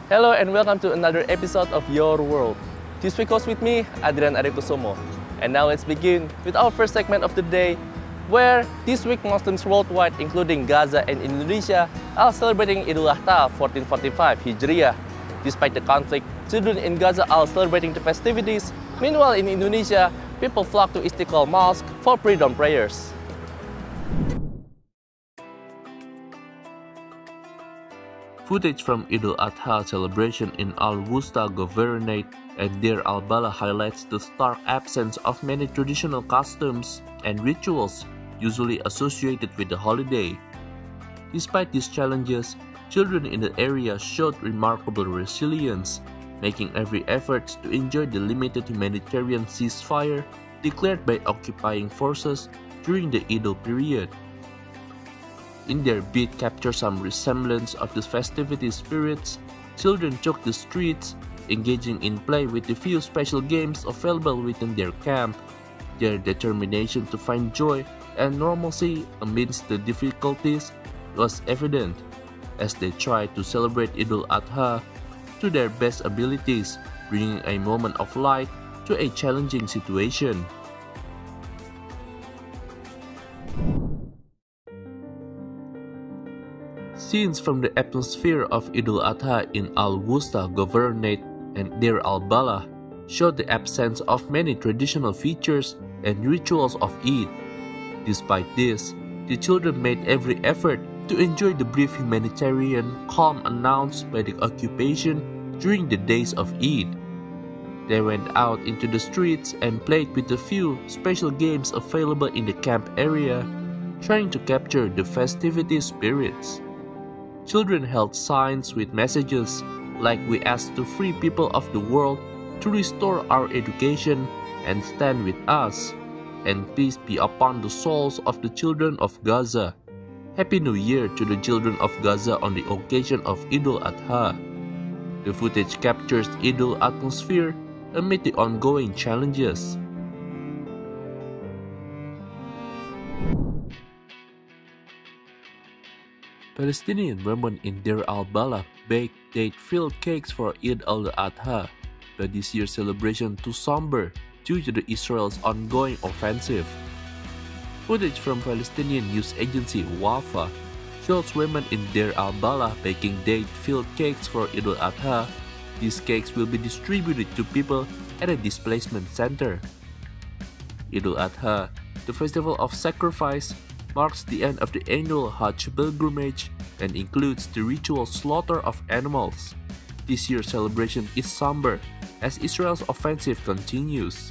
Hello and welcome to another episode of Your World. This week host with me, Adrian Arikusumo. And now let's begin with our first segment of the day, where this week Muslims worldwide, including Gaza and Indonesia, are celebrating Idul Adha 1445 Hijriah. Despite the conflict, children in Gaza are celebrating the festivities. Meanwhile, in Indonesia, people flock to Istiqlal Mosque for pre-dawn prayers. Footage from Idul Adha celebration in Al-Wusta Governorate and Deir al-Balah highlights the stark absence of many traditional customs and rituals usually associated with the holiday. Despite these challenges, children in the area showed remarkable resilience, making every effort to enjoy the limited humanitarian ceasefire declared by occupying forces during the Idul period. In their bid to capture some resemblance of the festivity spirits, children took the streets, engaging in play with the few special games available within their camp. Their determination to find joy and normalcy amidst the difficulties was evident, as they tried to celebrate Idul Adha to their best abilities, bringing a moment of light to a challenging situation. Scenes from the atmosphere of Idul Adha in Al-Wusta Governorate and Deir al-Balah showed the absence of many traditional features and rituals of Eid. Despite this, the children made every effort to enjoy the brief humanitarian calm announced by the occupation during the days of Eid. They went out into the streets and played with the few special games available in the camp area, trying to capture the festivity spirits. Children held signs with messages like "We ask to free people of the world to restore our education and stand with us, and peace be upon the souls of the children of Gaza. Happy New Year to the children of Gaza on the occasion of Idul Adha." The footage captures Idul atmosphere amid the ongoing challenges. Palestinian women in Deir al-Balah baked date-filled cakes for Eid al-Adha, but this year's celebration too somber due to the Israel's ongoing offensive. Footage from Palestinian news agency Wafa shows women in Deir al-Balah baking date-filled cakes for Eid al-Adha. These cakes will be distributed to people at a displacement center. Eid al-Adha, the festival of sacrifice, marks the end of the annual Hajj pilgrimage and includes the ritual slaughter of animals. This year's celebration is somber as Israel's offensive continues.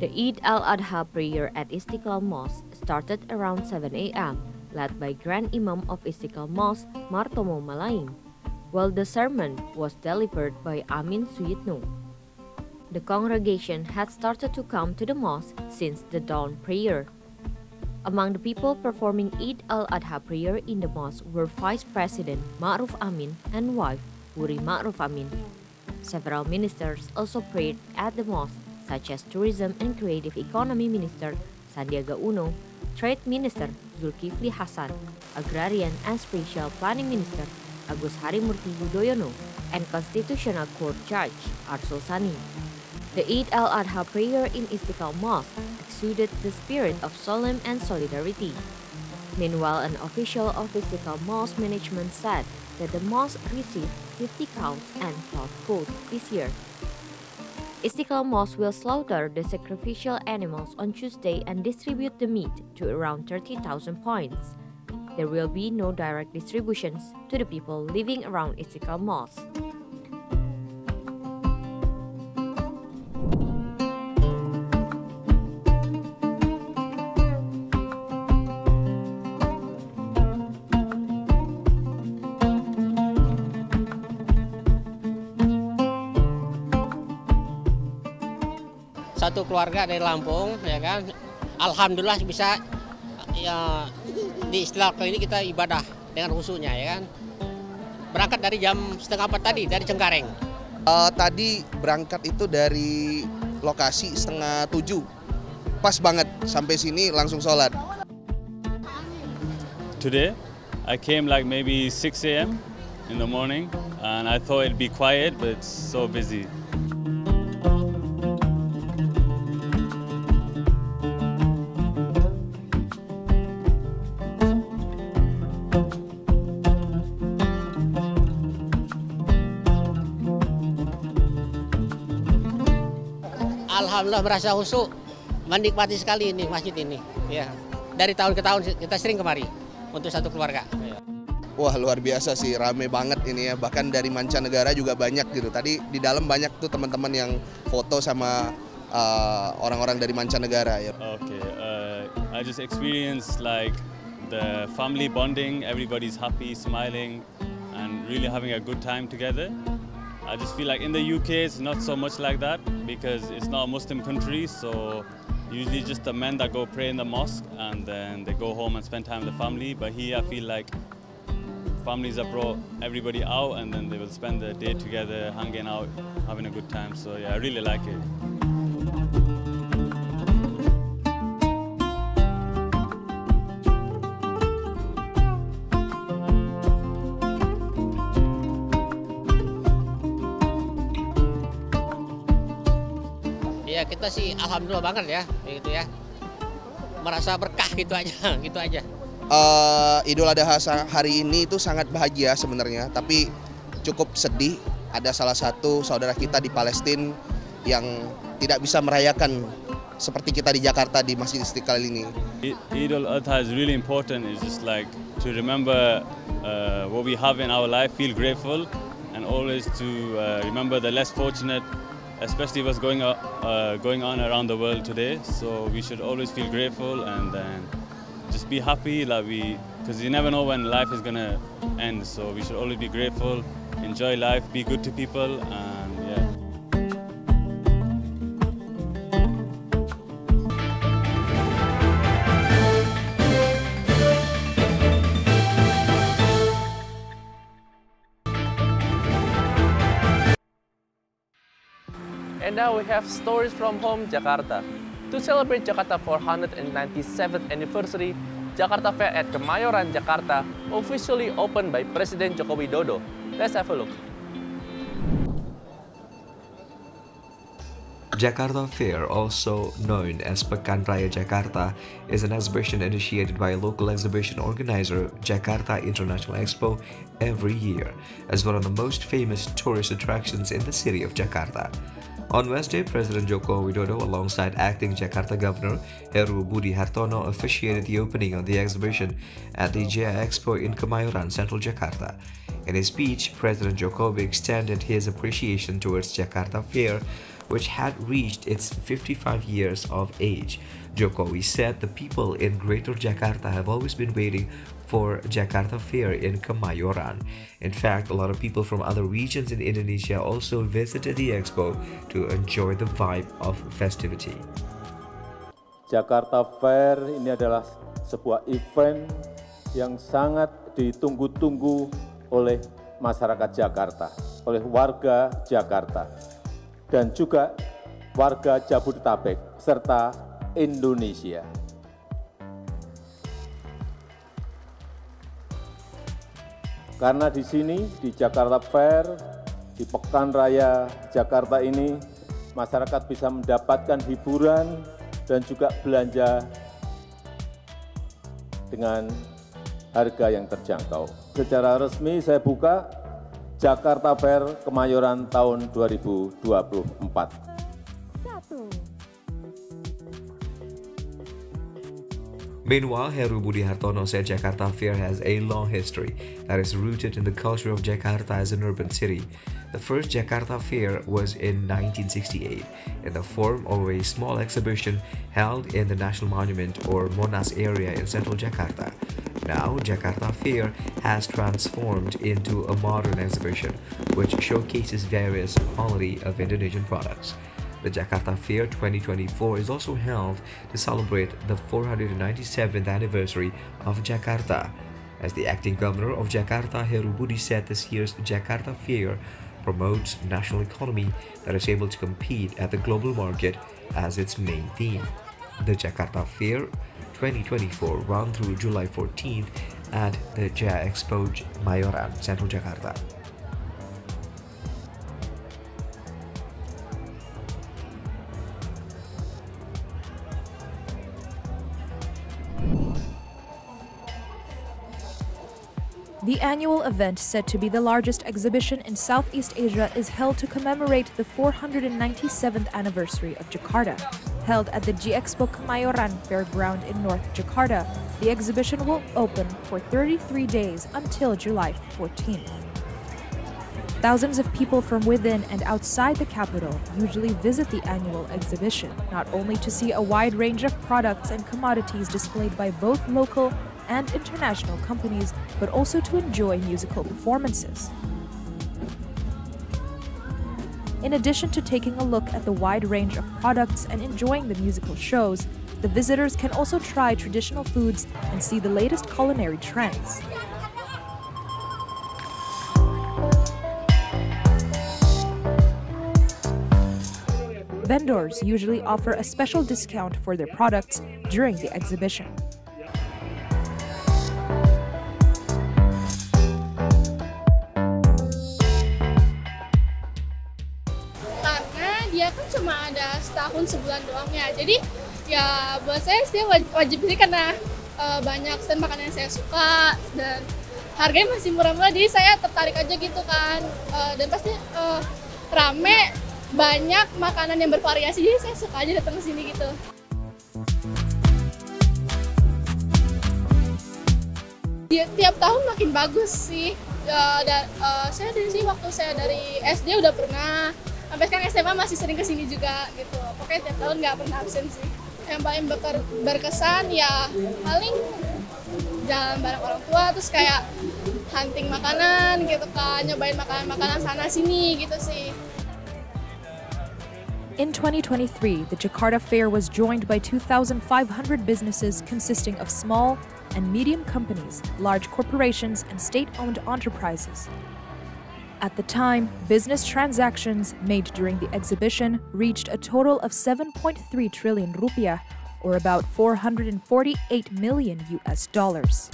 The Eid al-Adha prayer at Istiqlal Mosque started around 7 a.m., led by Grand Imam of Istiqlal Mosque, Martomo Malaing, while the sermon was delivered by Amin Suyitno. The congregation had started to come to the mosque since the dawn prayer. Among the people performing Eid al-Adha prayer in the mosque were Vice President Ma'ruf Amin and wife Wuri Ma'ruf Amin. Several ministers also prayed at the mosque, such as Tourism and Creative Economy Minister Sandiaga Uno, Trade Minister Zulkifli Hasan, Agrarian and Spatial Planning Minister Agus Harimurti Yudhoyono, and Constitutional Court Judge Arsul Sani. The Eid al-Adha prayer in Istiqlal Mosque exuded the spirit of solemn and solidarity. Meanwhile, an official of Istiqlal Mosque management said that the mosque received 50 cows and 12 goats this year. Istiqlal Mosque will slaughter the sacrificial animals on Tuesday and distribute the meat to around 30,000 points. There will be no direct distributions to the people living around Istiqlal Mosque. Satu keluarga dari Lampung, ya kan, alhamdulillah bisa ya, di Istiqlal kali ini kita ibadah dengan khusyuknya, ya kan. Berangkat dari jam 3:30 tadi dari Cengkareng. Tadi berangkat itu dari lokasi setengah 7. Pas banget, sampai sini langsung sholat. Today, I came like maybe 6 a.m. in the morning, and I thought it'd be quiet, but it's so busy. Alhamdulillah merasa khusyuk, menikmati sekali ini masjid ini. Ya, dari tahun ke tahun kita sering kemari untuk satu keluarga. Wah, luar biasa sih, rame banget ini ya. Bahkan dari mancanegara juga banyak gitu. Tadi di dalam banyak tuh teman-teman yang foto sama orang-orang dari mancanegara ya. Okay, I just experienced like the family bonding. Everybody's happy, smiling, and really having a good time together. I just feel like in the UK it's not so much like that because it's not a Muslim country, so usually just the men that go pray in the mosque and then they go home and spend time with the family. But here I feel like families have brought everybody out and then they will spend the day together, hanging out, having a good time. So yeah, I really like it. Ya kita sih alhamdulillah banget ya, gitu ya. Merasa berkah gitu aja, gitu aja. Idul Adha hari ini itu sangat bahagia sebenarnya, tapi cukup sedih. Ada salah satu saudara kita di Palestina yang tidak bisa merayakan seperti kita di Jakarta di Masjid Istiqlal ini. Idul Adha is really important. It's just like to remember what we have in our life, feel grateful, and always to remember the less fortunate, especially what's going on around the world today. So we should always feel grateful and then just be happy, like because you never know when life is gonna end. So we should always be grateful, enjoy life, be good to people, and yeah. And now we have stories from home, Jakarta. To celebrate Jakarta 497th anniversary, Jakarta Fair at Kemayoran, Jakarta, officially opened by President Joko Widodo. Let's have a look. Jakarta Fair, also known as Pekan Raya Jakarta, is an exhibition initiated by a local exhibition organizer, Jakarta International Expo, every year, as one of the most famous tourist attractions in the city of Jakarta. On Wednesday, President Joko Widodo, alongside acting Jakarta Governor Heru Budi Hartono, officiated the opening of the exhibition at the Jaya Expo in Kemayoran, Central Jakarta. In his speech, President Jokowi extended his appreciation towards Jakarta Fair, which had reached its 55 years of age. Jokowi said the people in Greater Jakarta have always been waiting for Jakarta Fair in Kemayoran. In fact, a lot of people from other regions in Indonesia also visited the expo to enjoy the vibe of festivity. Jakarta Fair ini adalah sebuah event yang sangat ditunggu-tunggu oleh masyarakat Jakarta, oleh warga Jakarta, dan juga warga Jabodetabek serta Indonesia. Karena di sini, di Jakarta Fair, di Pekan Raya Jakarta ini, masyarakat bisa mendapatkan hiburan dan juga belanja dengan harga yang terjangkau. Secara resmi saya buka Jakarta Fair Kemayoran tahun 2024. Meanwhile, Heru Budi Hartono said Jakarta Fair has a long history that is rooted in the culture of Jakarta as an urban city. The first Jakarta Fair was in 1968 in the form of a small exhibition held in the National Monument or Monas area in central Jakarta. Now, Jakarta Fair has transformed into a modern exhibition which showcases various quality of Indonesian products. The Jakarta Fair 2024 is also held to celebrate the 497th anniversary of Jakarta. As the acting governor of Jakarta, Heru Budi said this year's Jakarta Fair promotes national economy that is able to compete at the global market as its main theme. The Jakarta Fair 2024 run through July 14th at the Jaya Expo Mayoran, Central Jakarta. The annual event, said to be the largest exhibition in Southeast Asia, is held to commemorate the 497th anniversary of Jakarta. Held at the G-Expo Kemayoran Fairground in North Jakarta, the exhibition will open for 33 days until July 14th. Thousands of people from within and outside the capital usually visit the annual exhibition, not only to see a wide range of products and commodities displayed by both local and international companies, but also to enjoy musical performances. In addition to taking a look at the wide range of products and enjoying the musical shows, the visitors can also try traditional foods and see the latest culinary trends. Vendors usually offer a special discount for their products during the exhibition. Dia kan cuma ada setahun sebulan doang ya, jadi ya buat saya sih wajib sih karena banyak stand makanan yang saya suka dan harganya masih murah-murah, jadi saya tertarik aja gitu kan, dan pasti rame, banyak makanan yang bervariasi, jadi saya suka aja datang ke sini gitu. Tiap tahun makin bagus sih, saya dari sini waktu saya dari SD udah pernah, sampai sekarang SMA masih sering kesini juga gitu. Pokoknya tiap tahun nggak pernah absen sih. Yang paling berkesan ya paling jalan bareng orang tua, terus kayak hunting makanan gitu kan, nyobain makanan sana sini gitu sih. In 2023, the Jakarta Fair was joined by 2,500 businesses consisting of small and medium companies, large corporations, and state-owned enterprises. At the time, business transactions made during the exhibition reached a total of 7.3 trillion rupiah, or about $448 million US dollars.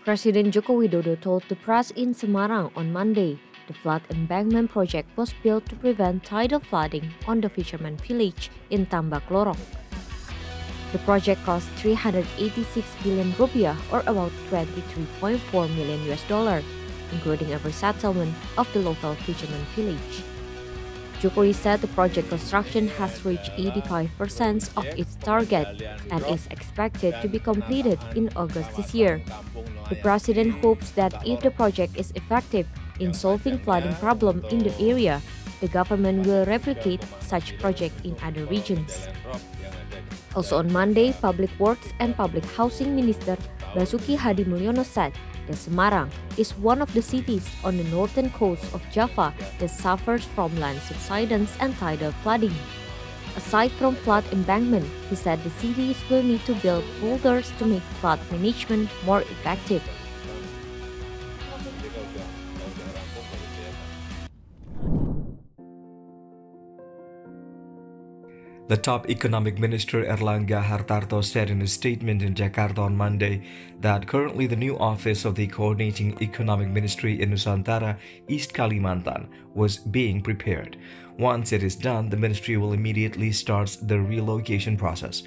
President Joko Widodo told the press in Semarang on Monday the flood embankment project was built to prevent tidal flooding on the fisherman village in Tambak Lorong. The project cost 386 billion rupiah, or about $23.4 million US dollar, including a resettlement of the local fisherman village. Jokowi said the project construction has reached 85% of its target and is expected to be completed in August this year. The president hopes that if the project is effective in solving flooding problem in the area, the government will replicate such project in other regions. Also on Monday, Public Works and Public Housing Minister Basuki Hadi Mulyono said that Semarang is one of the cities on the northern coast of Java that suffers from land subsidence and tidal flooding. Aside from flood embankment, he said the cities will need to build boulders to make flood management more effective. The top economic minister Erlangga Hartarto said in a statement in Jakarta on Monday that currently the new office of the Coordinating Economic Ministry in Nusantara, East Kalimantan, was being prepared. Once it is done, the ministry will immediately start the relocation process.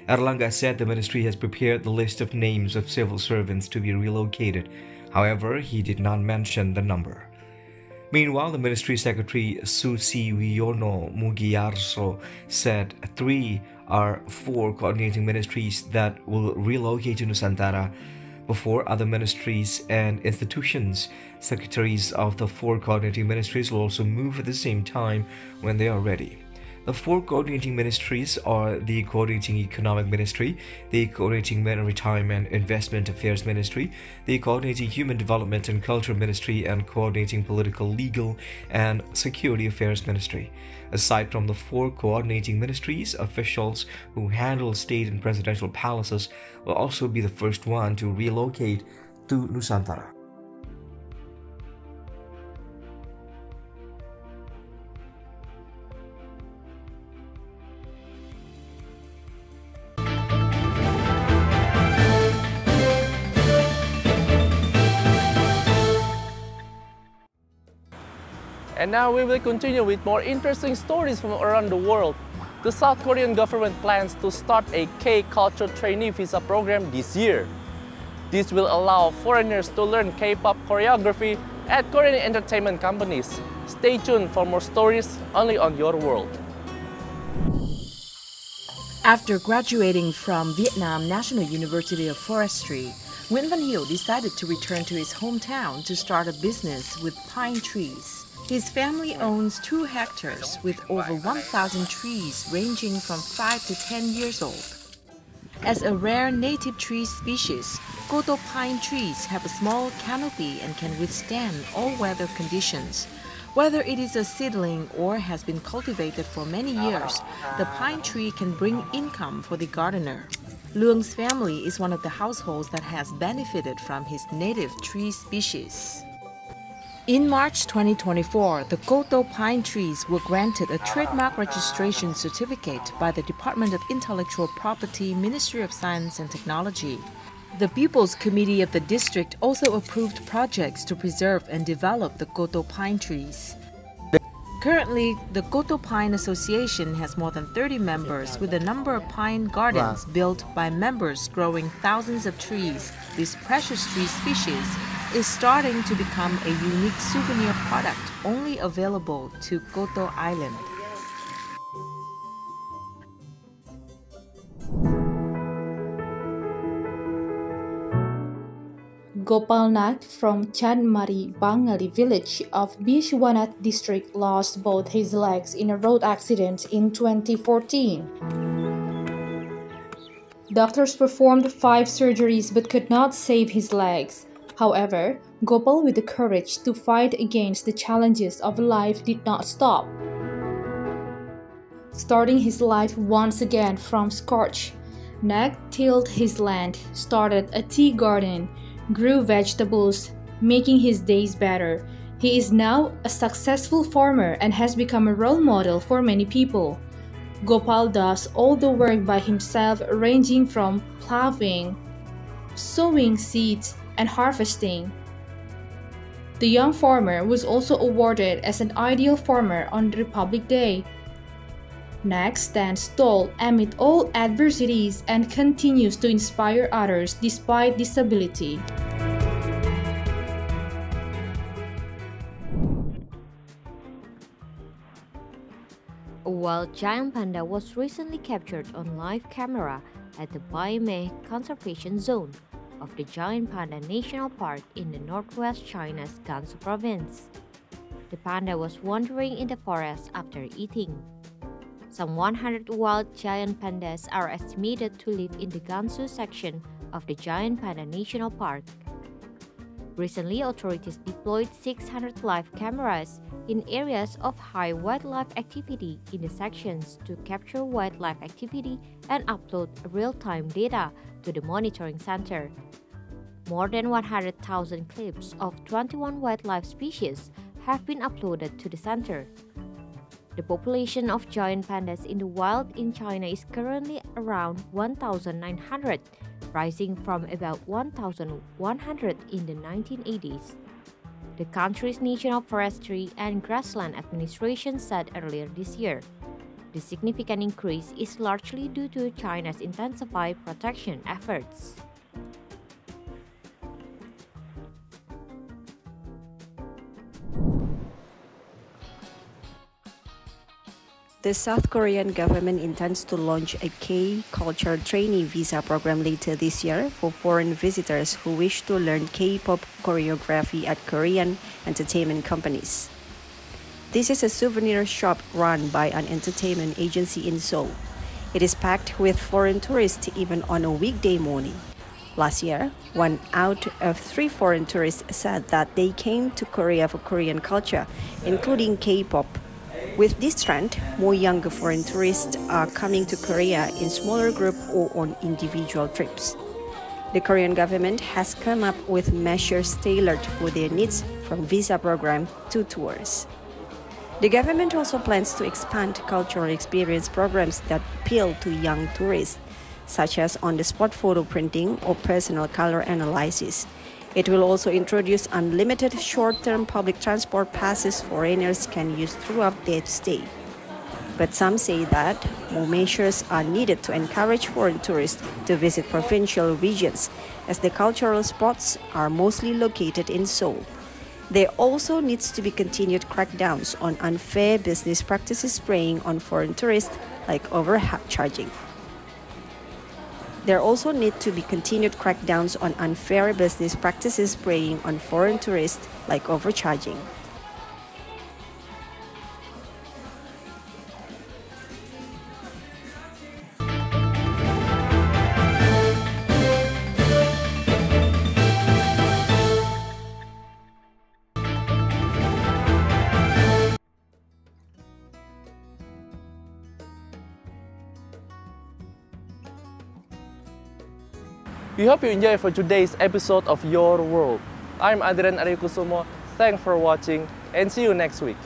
Erlangga said the ministry has prepared the list of names of civil servants to be relocated. However, he did not mention the number. Meanwhile, the Ministry Secretary Susi Wiono Mugiyarso said 3 are 4 coordinating ministries that will relocate to Nusantara before other ministries and institutions. Secretaries of the 4 coordinating ministries will also move at the same time when they are ready. The four coordinating ministries are the Coordinating Economic Ministry, the Coordinating Maritime and Investment Affairs Ministry, the Coordinating Human Development and Culture Ministry, and Coordinating Political, Legal, and Security Affairs Ministry. Aside from the four coordinating ministries, officials who handle state and presidential palaces will also be the first one to relocate to Nusantara. And now we will continue with more interesting stories from around the world. The South Korean government plans to start a K-culture trainee visa program this year. This will allow foreigners to learn K-pop choreography at Korean entertainment companies. Stay tuned for more stories only on Your World. After graduating from Vietnam National University of Forestry, Nguyễn Văn Hiểu decided to return to his hometown to start a business with pine trees. His family owns 2 hectares with over 1,000 trees ranging from 5 to 10 years old. As a rare native tree species, Koto pine trees have a small canopy and can withstand all weather conditions. Whether it is a seedling or has been cultivated for many years, the pine tree can bring income for the gardener. Luong's family is one of the households that has benefited from his native tree species. In March 2024, the Koto pine trees were granted a trademark registration certificate by the Department of Intellectual Property, Ministry of Science and Technology. The People's Committee of the district also approved projects to preserve and develop the Koto pine trees. Currently, the Koto Pine Association has more than 30 members with a number of pine gardens built by members growing thousands of trees. This precious tree species is starting to become a unique souvenir product only available to Koto Island. Gopal Nath from Chanmari Bangali village of Bishwanath district lost both his legs in a road accident in 2014. Doctors performed 5 surgeries but could not save his legs. However, Gopal, with the courage to fight against the challenges of life, did not stop. Starting his life once again from scratch, Nag tilled his land, started a tea garden, grew vegetables, making his days better. He is now a successful farmer and has become a role model for many people. Gopal does all the work by himself, ranging from plowing, sowing seeds, and harvesting. The young farmer was also awarded as an ideal farmer on Republic Day. Nag stands tall amid all adversities and continues to inspire others despite disability. A wild giant panda was recently captured on live camera at the Baime Conservation Zone of the Giant Panda National Park in the northwest China's Gansu province. The panda was wandering in the forest after eating. Some 100 wild giant pandas are estimated to live in the Gansu section of the Giant Panda National Park. Recently, authorities deployed 600 live cameras in areas of high wildlife activity in the sections to capture wildlife activity and upload real-time data to the monitoring center. More than 100,000 clips of 21 wildlife species have been uploaded to the center. The population of giant pandas in the wild in China is currently around 1,900, rising from about 1,100 in the 1980s. The country's National Forestry and Grassland Administration said earlier this year. The significant increase is largely due to China's intensified protection efforts. The South Korean government intends to launch a K-culture trainee visa program later this year for foreign visitors who wish to learn K-pop choreography at Korean entertainment companies. This is a souvenir shop run by an entertainment agency in Seoul. It is packed with foreign tourists even on a weekday morning. Last year, 1 out of 3 foreign tourists said that they came to Korea for Korean culture, including K-pop. With this trend, more younger foreign tourists are coming to Korea in smaller groups or on individual trips. The Korean government has come up with measures tailored for their needs, from visa program to tours. The government also plans to expand cultural experience programs that appeal to young tourists, such as on-the-spot photo printing or personal color analysis. It will also introduce unlimited short-term public transport passes foreigners can use throughout their stay. But some say that more measures are needed to encourage foreign tourists to visit provincial regions, as the cultural spots are mostly located in Seoul. There also needs to be continued crackdowns on unfair business practices preying on foreign tourists, like overcharging. There also need to be continued crackdowns on unfair business practices preying on foreign tourists, like overcharging. We hope you enjoy for today's episode of Your World. I'm Adrian Aryokusumo. Thanks for watching and see you next week.